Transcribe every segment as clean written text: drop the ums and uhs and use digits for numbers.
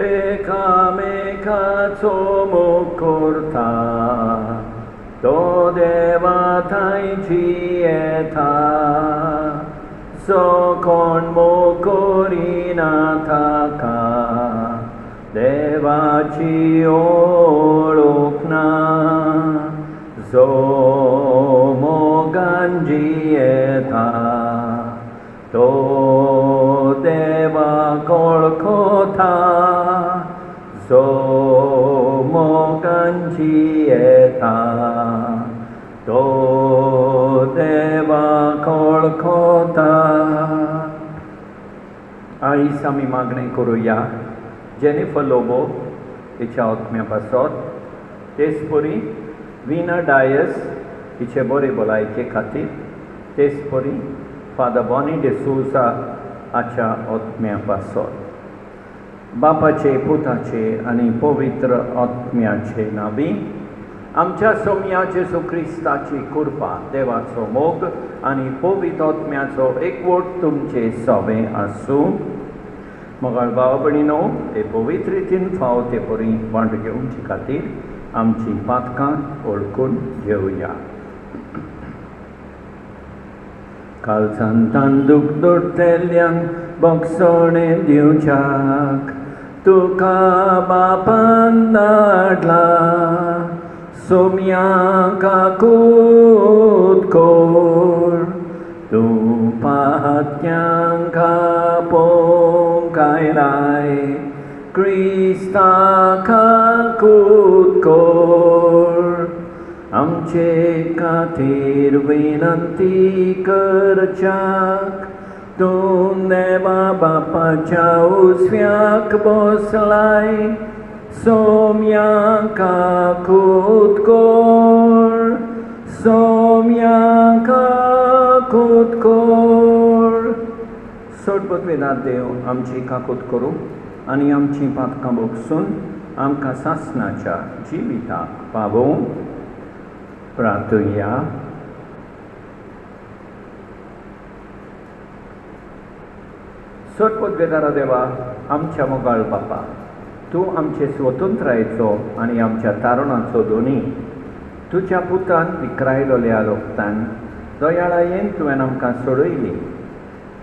एकामेकाचो मोग करता तो देवा थंयची येता जो कोण मोग करिना ताका देवाची ओळख ना जो मोगान जियेता तो देवाक वळखता जो मोगान जियेता तो देवाक वळखता. आयज आमी मागणें करुया जेनिफर लोबो हिच्या आत्म्या पासत, तेच परी विना डायस हिचे बरे भलायके खातीर, तेच परी फादर बॉनी डिसूजा हाच्या आत्म्या पासत. बापाचे, पुताचे आनी पवित्र आत्म्याचे नांवी. आमच्या सोम्या जेजू क्रिस्ताची कृपा, देवाचो मोग आनी पवित्र आत्म्याचो एकवट तुमचे सवे आसूं. मोगाळ भाव भयणीनो, हे पवित्र रितीन फाव ते परी वांटो घेवचे खातीर आमची पातकां ओळखून घेवया. काळजान तांदूक दवरतेल्यांक बगसणें दिवच्याक तुका बापान धाडला. सोम्यांक आकूत कोर तूं पातक्यांक आपोवंक आयलाय. क्रिस्ताक आकूत कोर आमचे खातीर विनंती करच्याक तूं देवा बापाच्या उजव्याक बसलाय. सोम्यांक आकूत कोर, सोम्यांक आकूत कोर. सोडपदवेदार देव आमची काकूत करूं आनी आमची पातकां बगसून आमकां सासणाच्या जिविताक पावोवं. प्रार्थुया. सोडपदवेदारा देवा, आमच्या मोगाळ बापा, तूं आमचे स्वतंत्रायेचो आनी आमच्या तारुणाचो दोनी तुज्या पुतान विकरायलोल्या रोगतान दयाळायेन तुवें आमकां सोडयली.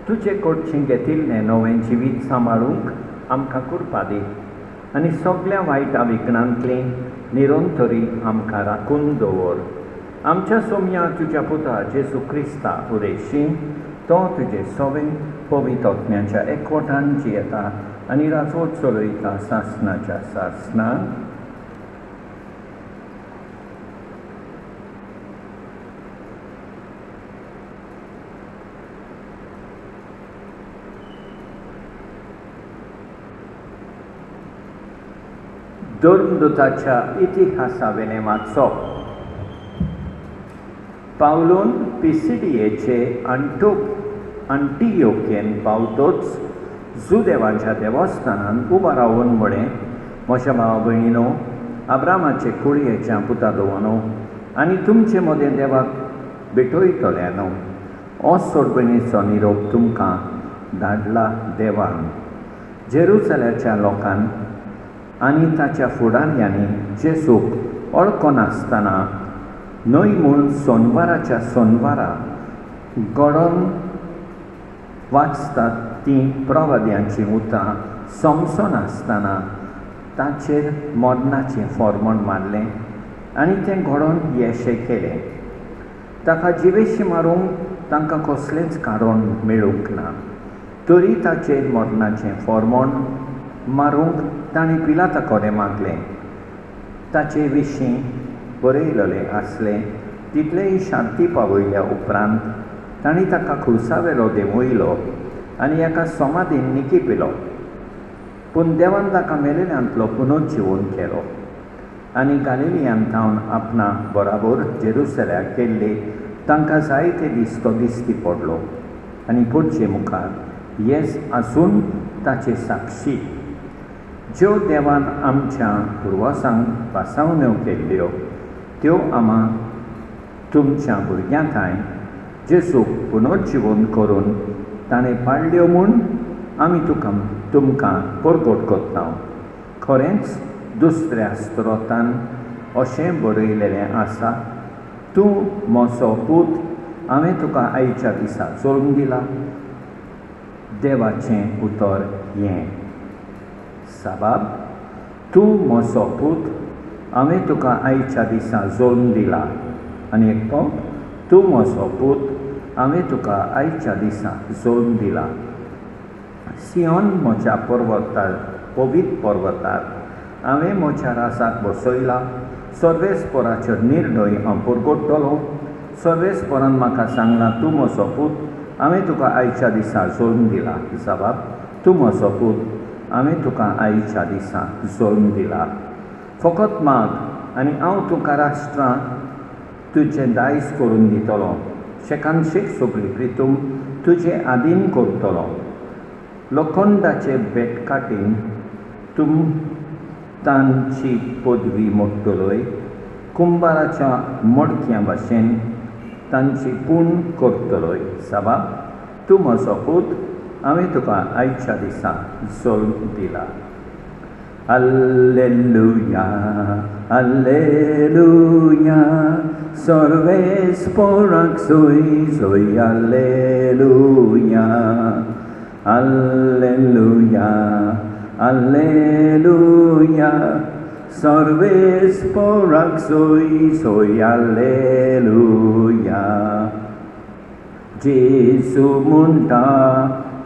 तुजे कडचें घेतिल्लें नवें जिवीत सांबाळूंक आमकां कृपा दी आनी सगळ्या वायटा विघ्नांतली निरंतरी आमकां राखून दवर. आमच्या सोम्या तुज्या पुता जेजू क्रिस्ता उदेशी तो तुजे सवें पवित्र आत्म्याच्या एकवटान जियेता आनी राजवट चलयता सासणाच्या सासणान. धर्मदूताच्या इतिहासावेलें वाचप. पावलून पिसिडियेचे अंटियोकेन पावतोच जुदेवाच्या देवस्थानान उबा रावून म्हळें, म्हज्या भावा भयणीनो, अब्रामाचे कुळयेच्या पुता दोवानो आनी तुमचे मदें देवाक भेटयतल्यानो, हो सोडभयणीचो निरोप तुमकां धाडला देवान. जेरुसलेमाच्या लोकान आनी ताच्या फुडाऱ्यांनी जेजूक वळखनासतना न्हय म्हूण सोनवाराच्या सोनवारा घडोवन वाचतात तीं प्रवाद्यांची उतां समसनासतना ताचेर मरणाचें फर्मण मारलें आनी तें घडोवन येशें केलें. ताका जिवेशी मारूंक तांकां कसलेंच कारण मेळूंक ना. तरी ताचेर मरणाचें फर्मण मारूंक ताणें पिलाता कडेन मागलें. ताचे विशीं बरयलेलें आसलें तितलेय शांती पावयल्या उपरांत ताणीं ताका खुर्सावेलो देंवयलो आनी एका समाधीन निकिपिलो. पूण देवान ताका मेलेल्यांतलो पुनर्जीवन केलो आनी गालिलियांत थावन आपणा बराबर जेरुसल्याक केल्ली तांकां जायते दीस तो दिश्टी पडलो आनी पुढचे मुखार येस आसून ताचे साक्षी. ज्यो देवान आमच्या पुर्वसांक पासावण्यो केल्ल्यो त्यो आमां तुमच्या भुरग्यांकाय जेजूक पुनर्जीवन करून ताणें पाडल्यो म्हूण आमी तुमकां परगट करता. खरेंच दुसऱ्या स्त्रोतान अशें बरयलेलें आसा, तूं म्हजो पूत, हांवें तुका आयच्या दिसा जल्म दिला. देवाचें उतर हें. साबाब, तूं म्हजो पूत, हांवें तुका आयच्या दिसा जल्म दिला. आनी एक फावट, तूं म्हजो पूत, हांवें तुका आयच्या दिसा जल्म दिला. सियोन म्हज्या पर्वतार, पवित्र पर्वतार हांवें म्हज्या रासाक बसयला. सर्वेस्पराच्यो निर्णय हांव परगट्टलो. सर्वेस्परान म्हाका सांगलां, तूं म्हजो पूत, हांवें तुका आयच्या दिसा जल्म दिला. जबाब, तूं म्हजो पूत, हांवें तुका आयच्या दिसा जल्म दिला. फकत माग आनी हांव तुका राष्ट्रां तुजें दायज करून दितलो. शेकानशेक सगळी प्रितूम तुजें आदीन करतलो. लोखंडाचे बेटकाटीन तांची पदवी मोडटलोय. कुंभाराच्या मडक्या भाशेन तांची पूण करतलोय. साबाब, तूं म्हजो पूत, हांवें तुका आयच्या दिसा जल्म दिला. Alleluia, Alleluia, सर्वेस्पराक सोय सोय. Alleluia, Alleluia, Alleluia, सर्वेस्पराक सोय सोय. Alleluia. जेसू म्हणटा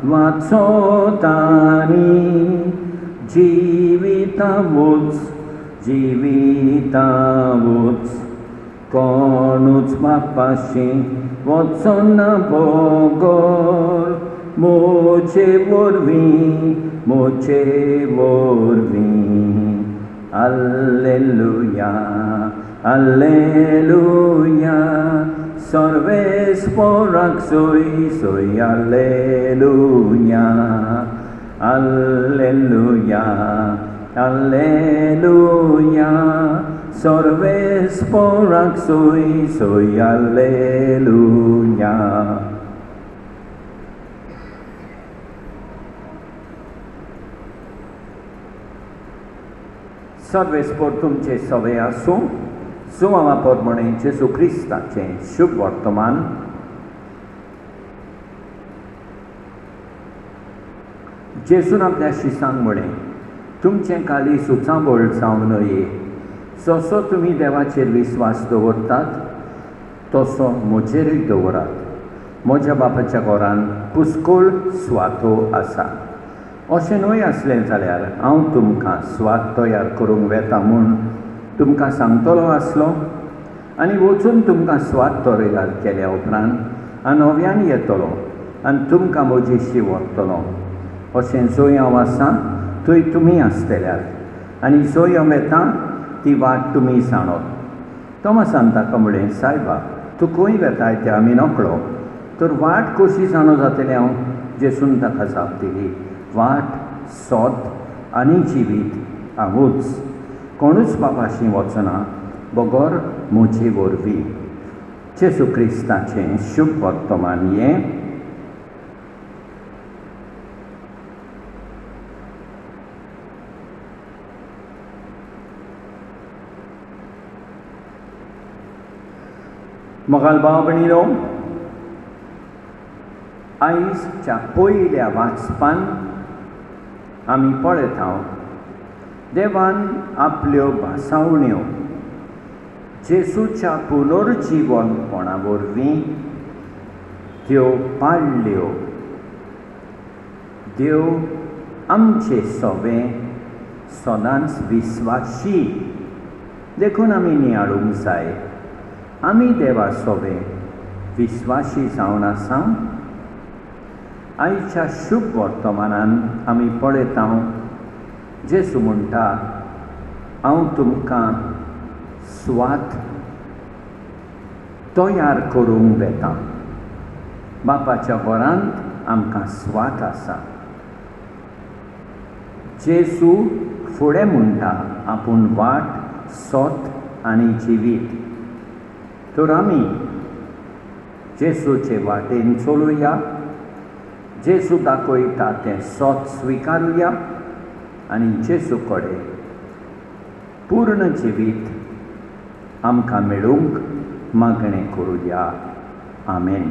वाचोतानी, जिवितावूच जिवितावूच, कोणूच बापाशी वचना बोगोर. मोचे वरवीं मोचे वरवीं. Alleluia, Alleluia, सर्वेस्पराक सोय सोय. Alleluia, Alleluia, Alleluia, सर्वेस्पराक सोय सोय. Alleluia. सर्वेस्पर तुमचे सवे आसूं. सुवाळा प्रमाणे जेजू क्रिस्ताचें शुभ वर्तमान. जेजून आपल्या शिसांक म्हळें, तुमचें काली सुचाबळ जावं नये. जसो तुमी देवाचेर विस्वास दवरतात, तसो म्हजेरूय दवरात. म्हज्या बापाच्या घरांत पुस्कळ सुवातो आसा. अशें न्हय आसलें जाल्यार हांव तुमकां स्वात तयार करूंक वेता म्हूण तुमकां सांगतलो आसलो. आनी वचून तुमकां स्वात तयार केल्या उपरांत हांव नव्यान येतलो आनी तुमकां म्हजेशी व्हरतलो. अशें जंय हांव आसां थंय तुमी आसतल्यार, आनी जंय हांव येता ती वाट तुमी जाणोत. तोमासान ताका म्हळें, सायबा, तूं खंय वेताय तें आमी नकळो, तर वाट कशी जाणो जातलें हांव? जेजून ताका जाप दिली, वाट, सोत आनी जिवीत हांवूच. कोणूच बापाशी वचना बगोर म्हजे वरवीं. जेजू क्रिस्ताचें शुभ वर्तमान हें. मोगाल भाव भयणीनो, आयजच्या पयल्या वाचपान आमी पळयता देवान आपल्यो भासावण्यो जेजूच्या पुनर्जीवनपणा वरवीं त्यो पाळल्यो. देव आमचे सवे सदांच विस्वाशी देखून आमी नियाळूंक जाय. आमी देवा सवे विस्वाशी जावन आसा. आयच्या शुभ वर्तमानान आमी पळयता जेजू म्हणटा, हांव तुमकां स्वात तयार करूंक वेता. बापाच्या घरांत आमकां स्वात आसा. जेजू फुडें म्हणटा आपूण वाट, सोत आनी जिवीत. तर आमी जेजूचे वाटेन चलुया. जेजू दाखयता तें सोत स्विकारुया आनी जेजू कडेन पूर्ण जिवीत आमकां मेळूंक मागणें करुया. आमेन.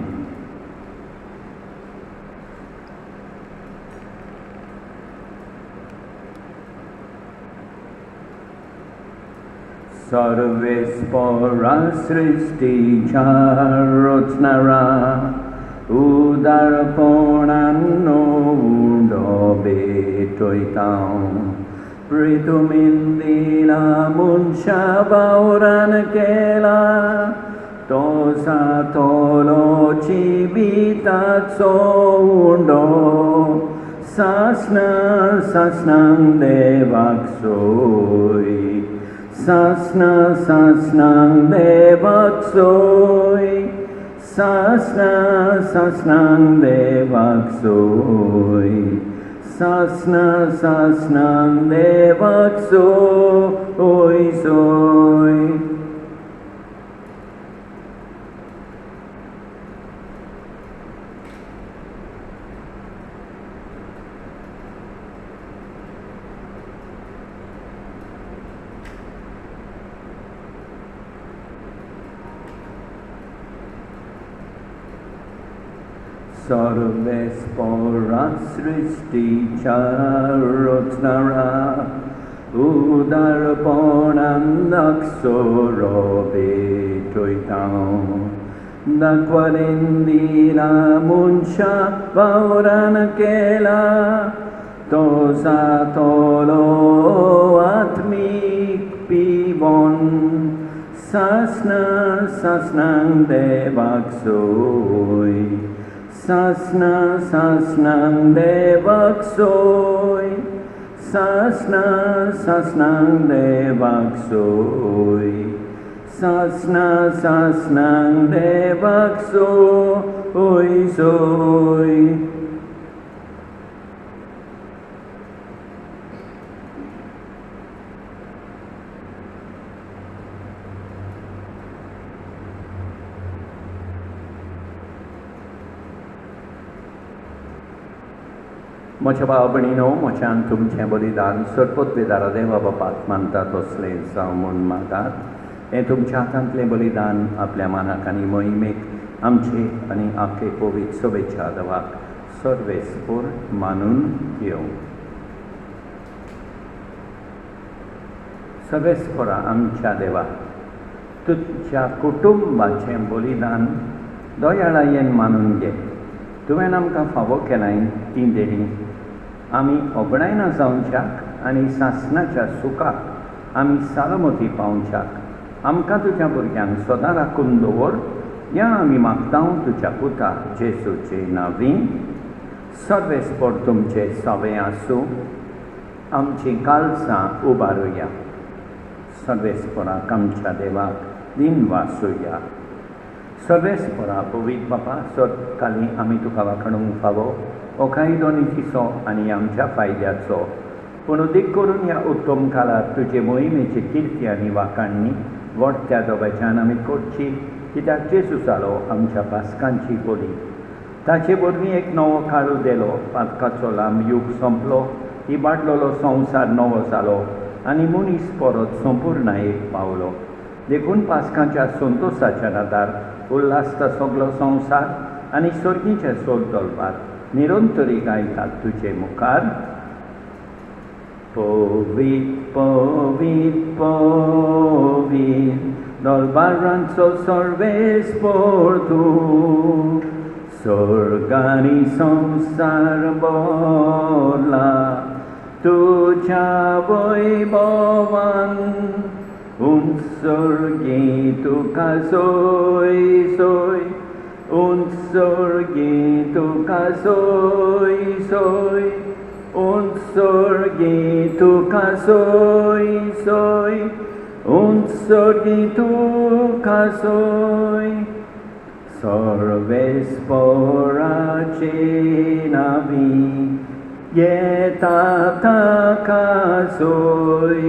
सर्वेस्परा सृष्टीच्या रचणारा उदारपणान उडो भेटयता प्रितुमीन दिला मनशा वावरान केला तो सातलो जिविताचो उंडो सासनांक देवाक सोय सासनांक देवाक सोय सासनांक देवाक सोय सासनांक देवाक सोय सोय. सर्वेस्परा सृष्टीच्या रचणारा उदारपणान सोरो भेटयता दाखवालेन दिला मनशा वावरान केला तो सातलो आत्मीक पिवोन सासनांक देवाक सोय सासनांक देवाक सोय सासनांक देवाक सोय सासनांक देवाक सोय सोय. म्हज्या भाव भयणीनो, म्हज्यान तुमचें बलिदान सरपत बेदारा देवा बापाक मानता तसलें जावं म्हूण मागात. हें तुमच्या हातांतलें बलिदान आपल्या मानाक आनी मोहिमेक आमचे आनी आख्खे कोवीड शुभेच्छा देवाक सर्वेस्पर मानून घेवं. सर्वेस्परा आमच्या देवा, तुमच्या कुटुंबाचें बलिदान दोयाळायेन मानून घे. तुवें आमकां फावो केलाय ती देणी आमी ओगडायना जावच्याक आनी सासणाच्या सुखाक आमी सालमती पावच्याक आमकां तुज्या भुरग्यांक सदां राखून दवर या आमी मागतां तुज्या पुता जेजूचे नांवी. सर्वेस्पर तुमचे सवें आसूं, आमची काळजां उबारुया. सर्वेस्पराक आमच्या देवाक दिन वासुया. सर्वेस्परा पवित्र बापा, सतकाळी आमी तुका वाखणूंक फावो ओखायदो नितीचो आनी आमच्या फायद्याचो, पूण अदीक करून ह्या उत्तम काळात तुजे मोहिमेची किर्ती आनी वाखाणणी वडट्या दोगांच्यान आमी करची, कित्याक जेजू जालो आमच्या पासकांची बली. ताचे वरवीं एक नवो काळ उदेलो, पातकाचो लांब यूग सोंपलो, इबाडलोलो संवसार नवो जालो आनी मनीस परत संपूर्णायेक पावलो. देखून पासकांच्या संतोशाच्या नादार उल्हासता सगलो संवसार आनी सर्गीचे सोर तोलपाक निरंतरी गायतात तुजे मुखार. पवित्र पवित्र पवित्र दरबारांचो सर्वेस्पर तूं, स्वर्ग आनी संवसार भरला तुज्या वैभवान. उत्सर्गी तुका सोय सोय, उत्सर्गी तुका सोय सोय, उत्सर्गी तुका सोय सोय, उत्सर्गी तुका सोय. सर्वेस्पराचे नांवी येता ताका सोय.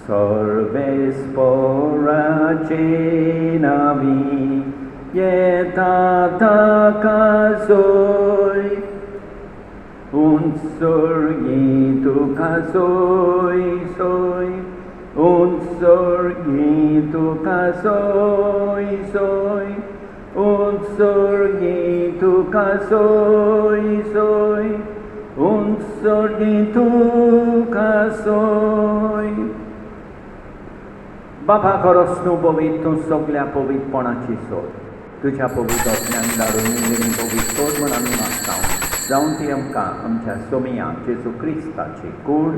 सर्वेस्पराचे नांवी येता ताका सोय. Unsorgi tuka soy, soy. Unsorgi tuka soy, soy. Unsorgi tuka soy, soy. Unsorgi tuka soy. बाबा खरोच न्हू पवित तूं सगळ्या पवित्रपणाची सोद तुज्या पवित्र आत्म्यान धाडून नेहमी पवित्र सोद म्हण आमी मागता जावन ती आमकां आमच्या सोमिया जेजू क्रिस्ताची कूड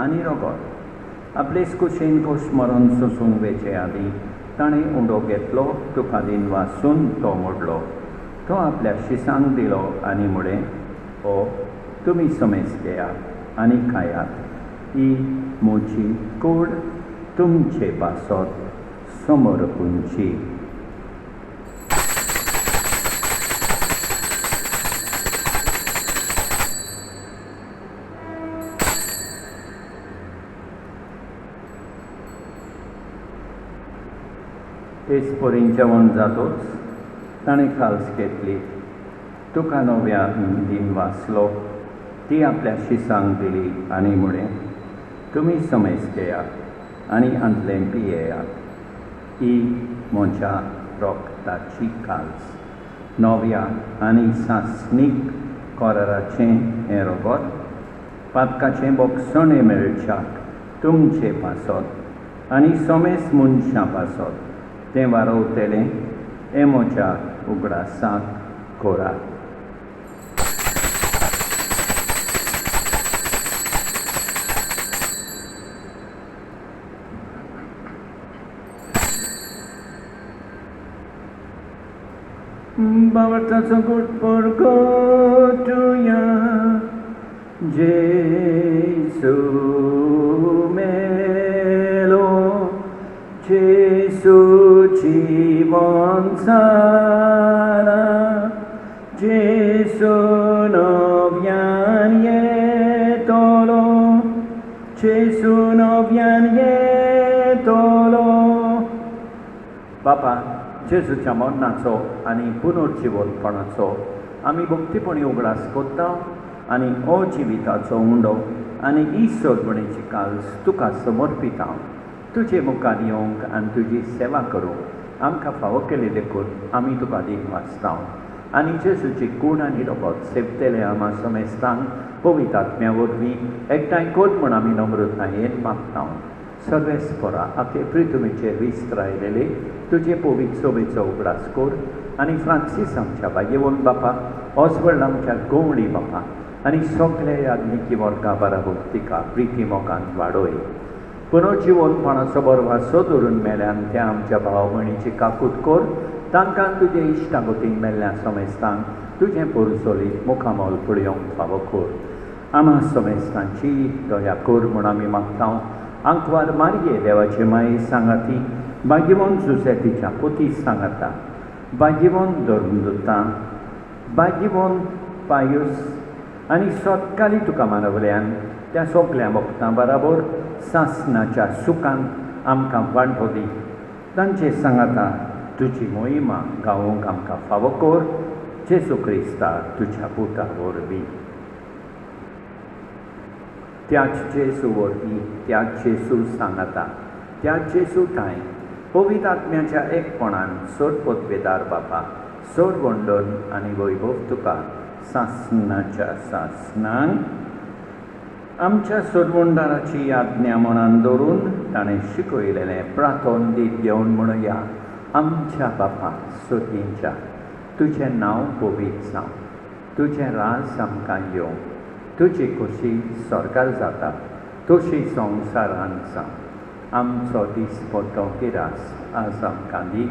आनी रगत आपलेच कुशीन खोश मरून सोसूंक वेचे आदी ताणें उंडो घेतलो तुका दिन वाचून तो मोडलो तो आपल्या शिसांक दिलो आनी मुळे हो तुमी समेज घेयात आनी खायात ही म्हजी कूड तुमचे पासत समर्पूंची. तेच परीन जेवण जातोच ताणें खाल्स घेतली तुका नव्या दिन वाचलो ती आपल्या शिसांक दिली आनी मुळे तुमी समेज घेयात आनी आंतलें पियेयात ही म्हज्या रोगताची काल्स नव्या आनी सासणीक कोराराचें हें रगत पातकाचें बोगसणें मेळच्याक तुमचे पासत आनी समेज मनशां पासत तें वारोवतलें हें म्हज्या उगडासाक कोरात. Bawartaso good for God to ya Jesu melo Jesu Jibon Sara Jesu novian ye tolo Jesu novian ye tolo Papa जेजूच्या मरणाचो आनी पुनर्जीवनपणाचो आमी भक्तीपणी उगडास कोत्ता आनी अजिविताचो उंडो आनी ईश्वरपणेची काल्स तुका समर्पिता तुजे मुखार येवंक आनी तुजी सेवा करूंक आमकां फावो केली देखून आमी तुका दिन वाचता आनी जेजूची कूड आनी रगत सेवतले आमा समेस्तांक पवित्र आत्म्या वरवीं एकठांय कोत म्हण आमी नम्रतायेन मागता. सर्वेस्परा आखे पृथ्वीचेर विस्त्र आयलेले तुजे पवित्र सोबेचो उगडास कोर आनी फ्रांसीस आमच्या भाग्यवन बापा ऑस्वर्ड आमच्या गोवळी बापा आनी सगळे याज्ञिकी वर्गां बाराबर तिका प्रिती मोगान वाडोय पुनर्जीवनपणाचो बरो वासो धरून मेल्यान त्या आमच्या भाव भयणीची काकूट कोर तांकां तुजे इश्टागतीन मेल्ल्या समेस्तांक तुजें पोरसोलीत मुखामोल पळयोवंक फावो कोर आमा समेस्तांची दया कोर म्हूण आमी मागता. आंकवार मारये देवाचे माये सांगाती भाग्यवन जुसेतीच्या पोती सांगाता भाग्यवन धर्मदुतां भाग्यवन पायूस आनी सोतकाली तुका मानवल्यान त्या सगळ्या भक्तां बराबर सासणाच्या सुखान आमकां वांटो दी तांचे सांगाता तुजी मोहिमा गावोवंक आमकां फावो कोर जेजू क्रिस्ता तुज्या पुता वरवीं. त्याच जेजू वरवीं त्याच जेजू सांगाता त्याच जेजू ताय पवित्र आत्म्याच्या एकपणान सोड पोतवेदार बापा सोड वंडन आनी वैभव तुका सासणाच्या सासणांक आमच्या सोडवंडाराची आज्ञा मनान दवरून ताणें शिकयलेलें प्रार्थोन दीत घेवन म्हणुया आमच्या बापा सोदींच्या तुजें नांव पवित्र जावं तुजें राज आमकां येवं तुजी खोशी स्वर्गार जाता तशी संवसारांत जावं आमचो दिसपट्टो गिरास आज आमकां दी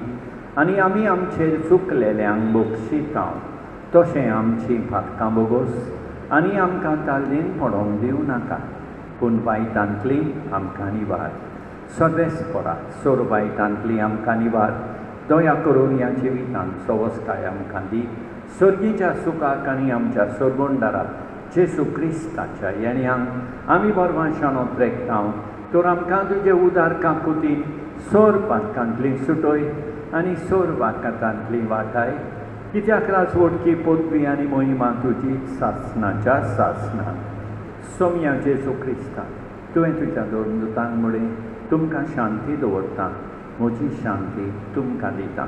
आनी आमी आमचेर चुकलेल्यांक बक्षिता तशें आमची भाटकां बोगोस आनी आमकां ताल्लेन पडोवंक दिवं नाका पूण वायटांतली आमकां निवार सर्वेस्परा सोर वायटांतली आमकां निवार दया करून ह्या जिवितांत सवस्ताय आमकां दी सर्गीच्या सुखाक आनी आमच्या सोडवंडाराक जेजू क्रिस्ताच्या येण्याक आमी बरवाशानो त्रेगता तर आमकां तुजे उदार काकुतीन सोर पातकांतली सुटोय आनी सोर वाकातांतली वाटाय कित्याक राजवटकी पदवी आनी मोहिमा तुजी सासणाच्या सासणान सोम्या जेजू क्रिस्ता तुवें तुज्या दोरदुतांक मुळे तुमकां शांती दवरता म्हजी शांती तुमकां दिता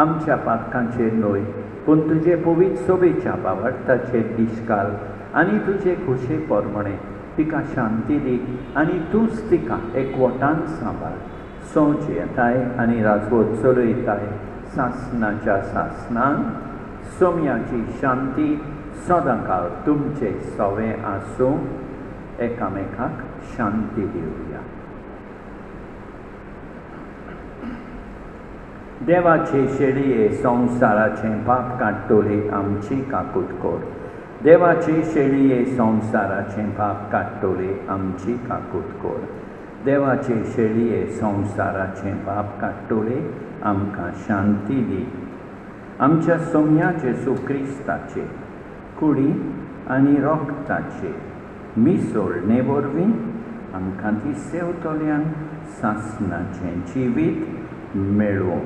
आमच्या पातकांचेर न्हय पूण तुजे पवित्र सोबेच्या बाबार्थाचेर दिश्काल आनी तुजे खुशे पोरमणे तिका शांती दी आनी तूंच तिका एकवटान सांबाळ सोंच येताय आनी राजवट चलयताय सासणाच्या सासणान सोम्याची शांती सदांकाळ तुमचे सवें आसूं एकामेकाक शांती दिवया देवाचे शेळये संवसाराचें पाप काडटोली आमची काकूट कोर देवाचे शेळये संवसाराचें पाप काडटोली आमची काकूट कोर देवाचे शेळये संवसाराचें पाप काडटोली आमकां शांती दी आमच्या सोम्या जेजू क्रिस्ताचे कुडी आनी रोगताचे मिसोळणे वरवीं आमकां ती सेवतोल्यान सासणाचें जिवीत मेळोवं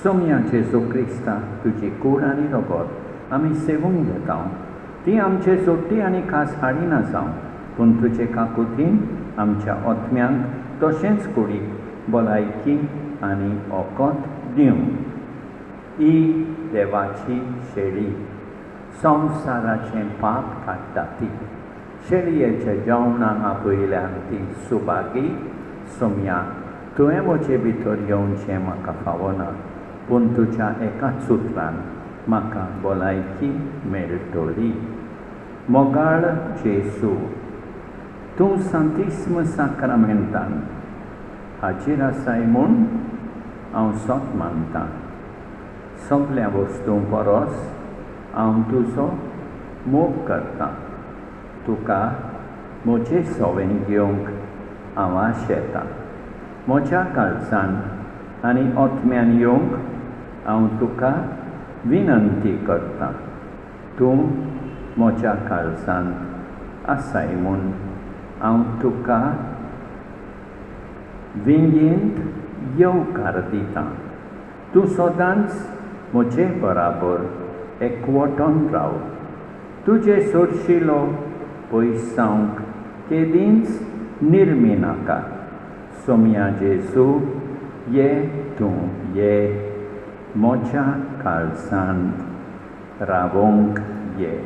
सोम्या जेजू क्रिस्ता तुजी कूड आनी रोगत आमी सेवूंक घेता ती आमचे सोडटी आनी खास हाडिना जावं पूण तुजे काकुतीन आमच्या ओतम्यांक तशेंच कुडीक भलायकी आनी ओकोत दिवं ही देवाची शेळी संवसाराचें पाप काडटा ती शेळयेच्या जेवणाक आपयल्यान ती सुभागी सोम्या तुवें म्हजे भितर येवचें म्हाका फावना पूण तुज्या एकाच उतरान म्हाका भलायकी मेळटली मोगाळ जेजू तूं सांतिस्म साक्रामेंटान हाजीर आसाय म्हूण हांव सोत मानतां सगळ्या वस्तूं परस हांव तुजो मोग करतां तुका म्हजें सवें घेवंक हांव आशेतां म्हज्या काळजान आनी ओतम्यान येवंक हांव तुका विनंती करतां तूं म्हज्या काळजान आसाय म्हूण हांव तुका विंगेंत येवकार दितां तूं सदांच म्हजे बराबर एकवटोन राव तुजे सोरशिलो पयस जावंक केदींच निर्मी नाका सोम्या जेजू ये तूं ये म्हज्या काळजांत रावोंक ये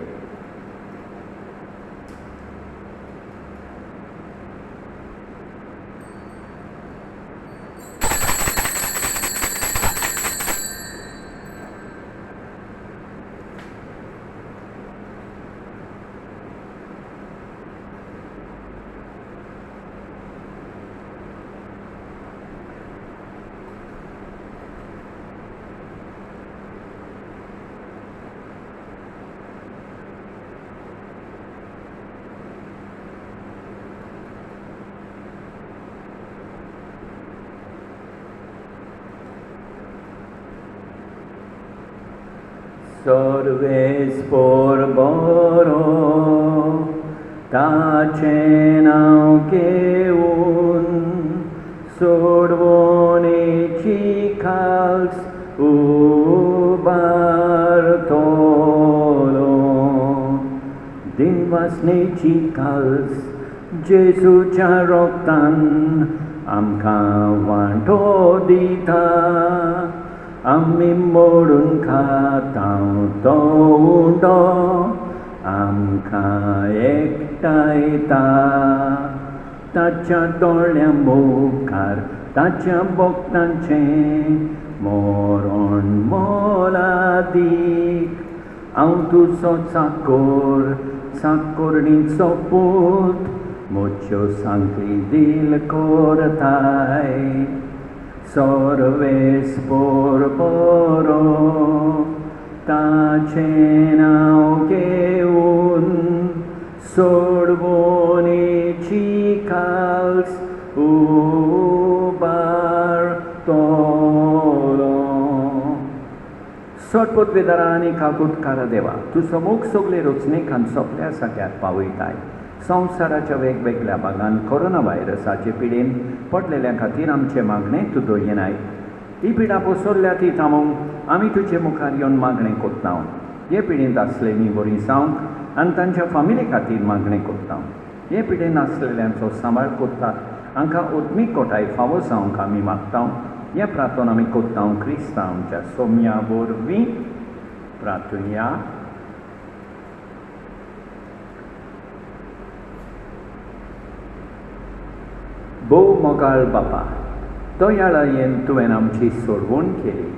Sorves por boro, tace nau keun, sorvone chicals ubartolo. Din vasne chicals, Jesu charoktan, amka vanto dita, आमी मोडून खातां तो उंडो आमकां एकटायता ताच्या दोळ्या मुखार ताच्या भक्तांचें मरण मोलादीक हांव तुजो चाकोर चाकोरणीचो पूत म्हज्यो सांगली दिल कोरताय Sorves por boro, tace nau keun, sorbone chicals ubartolo. Sorpot vedarani kakutkara deva, tu समूख सगळे रचनेकान सोंपल्या सगळ्याक पावयताय संवसाराच्या वेगवेगळ्या भागांत कोरोना व्हायरसाचे पिडेन पडलेल्या खातीर आमचे मागणे तूं दोयनाय ही पिडा पसरल्या ती थांबोवंक आमी तुजे मुखार येवन मागणें कोत्ता हे पिढींत आसलेलीं बरीं जावंक आनी तांच्या फामिली खातीर मागणें कोत्ता हे पिढीन आसलेल्यांचो सांबाळ कोत्ता हांकां ओत्मीक कोटाय फावो जावंक आमी मागता हे प्रार्थना आमी कोत्ता क्रिस्तांव आमच्या सोम्या वरवीं प्रार्थुया. भोव मोगाळ बापा, दोयाळायेन तुवें आमची सोडवण केली.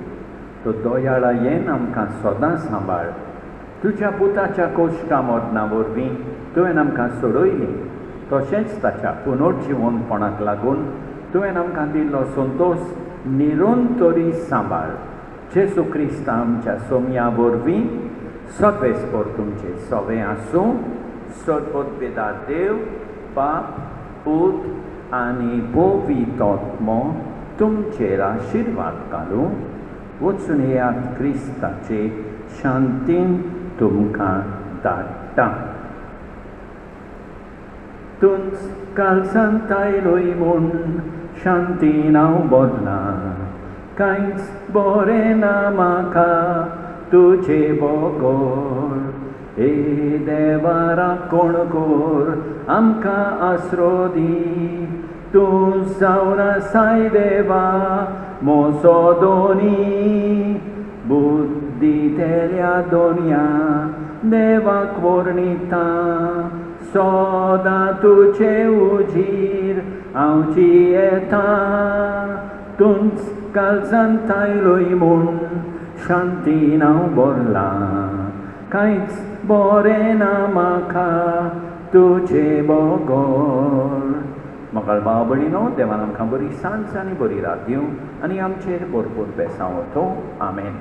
तो दोयाळायेन आमकां सदां सांबाळ. तुज्या पुताच्या कोश्टा मरना वरवीं तुवें आमकां सोडयली. तशेंच ताच्या पुनर्जिवनपणाक लागून तुवें आमकां दिल्लो संतोश निरंतरी सांबाळ. जेजू क्रिस्ता आमच्या सोम्या वरवीं सद्वेस्पर तुमचे सवें आसूं. सर्वोद्वेदा देव बाप, पूत आनी पवित्रात्मो तुमचेर आशिर्वाद घालूं. वचून येयात क्रिस्ताचे शांतीन तुमकां धाडटा. तुंच कालसांतायलोय म्हूण शांतीन हांव बोरलां. कांयच बरें ना म्हाका तुजे बोगोर. हे देवा राखण कर आमकां आसरो दी. तूं जावन आसाय देवा मोसो दोनी. बुद्धी तेल्या दोनया देवाक वर्णिता. सदां तुजे उजीर हांव जियेता. तुंच कालसांतायलोय म्हूण शांतीन हांव बोरलां. कांयच बरें ना म्हाका तुजे बोगोर. मोगाळ भाव भयणीनो, देवान आमकां बरी सांज आनी बरी रात दिवं आनी आमचेर भरपूर बेसांव वतो. आमेन.